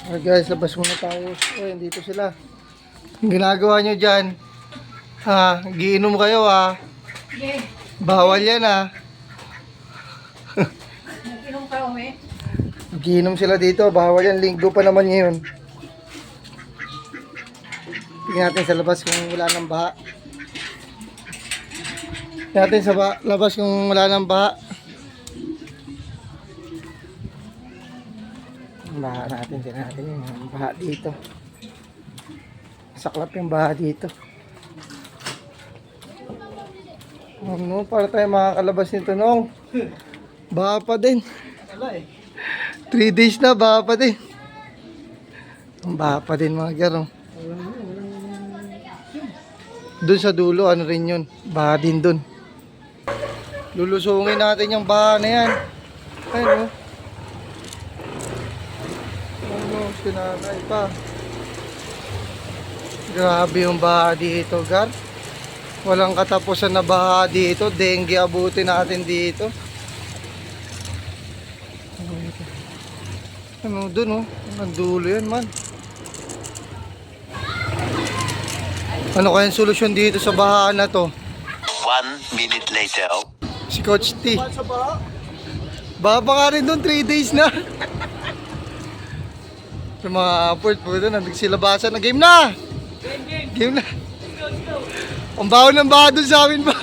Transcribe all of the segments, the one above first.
Guys, labas muna tayo. Uy, dito sila. Ang ginagawa nyo dyan? Ha? Giinom kayo ha? Bawal yan ha? Nag-inom ka, Ome? Giinom sila dito. Bawal yan. Linggo pa naman ngayon. Tingnan natin sa labas kung wala ng baha. Tingnan natin sa labas kung wala ng baha. Baha natin. Tingnan natin yung baha dito. Saklap yung baha dito. Ano, para tayo makakalabas nito nung baha pa din. 3 days na, baha pa din. Baha pa din mga garong. Doon sa dulo, ano rin yun, baha din doon. Lulusungin natin yung baha na yan. Ayun o. Ano, sinanay pa. Grabe yung baha dito, gar. Walang katapusan na baha dito. Dengue abutin natin dito. Ano dun oh. Ang dulo yan man. Ano kayang solusyon dito sa bahaan na to? 1 minute later. Si Coach T. Baha pa nga rin dun, 3 days na. Sa mga aport po doon, nagsilabasan na game na! Game na! Ang baho ng baha dun sa amin ba?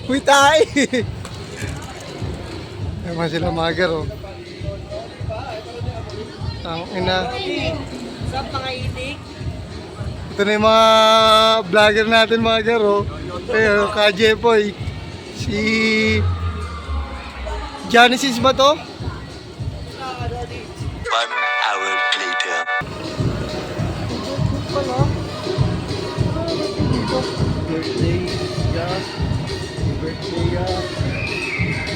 May tae! Ewan sila magar oh. Ang ina. Saan mga itik? Ito na yung mga vlogger natin mga garo. Ayun, Kajepoy. Si Genesis ba to? 1 hour later. Birthday, yeah. Birthday, yeah.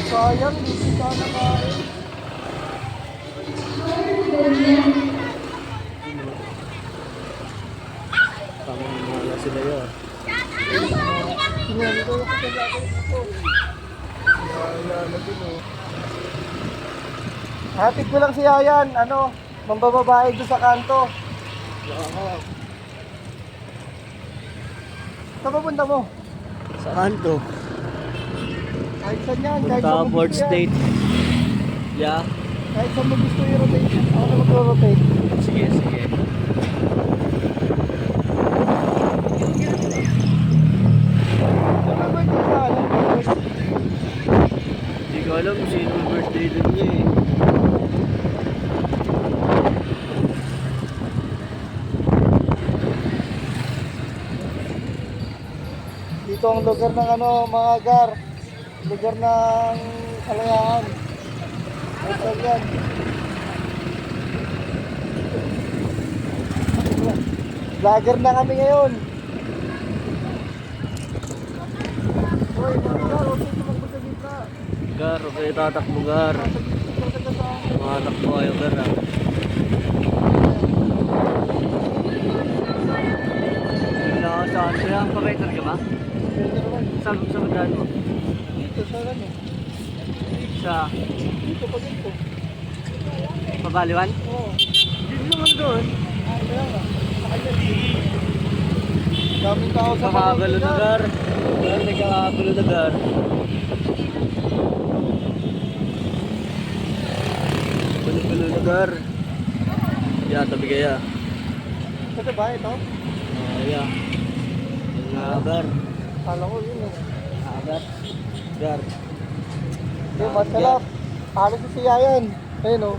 Sayang, hindi ka nakain. Pamamahala sila yun. Hatid ko lang si Yayan, ano, mambababae doon sa kanto. Saan papunta mo? Sa kanto. Kahit saan yan, kahit Punta saan mo Port gusto yan. State. Yeah. Kahit saan mo gusto i-rotate. Ako na mag-rotate. Sige, sige. Ano ba ito sa ano? Hindi ko alam kung sino yung birthday din niya eh. Dito ang lugar ng ano, mga gar. Lugar ng kalayaan. Ito yan. Vlogger na kami ngayon. Hoy, mga gar, huwag kayo tumakbo sa gitna. Gar, huwag kayo tatakbo gar. Mga takbo kayo gar ah. Saan kaya? Pag-writer ka ba? Saan magdaan mo? Dito, sa ano? Sa Dito pa dito. Pabaliwan? Oo. Hindi naman doon. Kaya nga. Daming tao sa Kakagalo na gar. Gar, may kakagalo na gar. Gulo-gulo na gar. Yeah, tabi kaya. Ito ba ito? Yeah. Gar. Kala ko yun eh. Gar. Gar. Hindi, masarap. Paano si Yayan? Ayun o.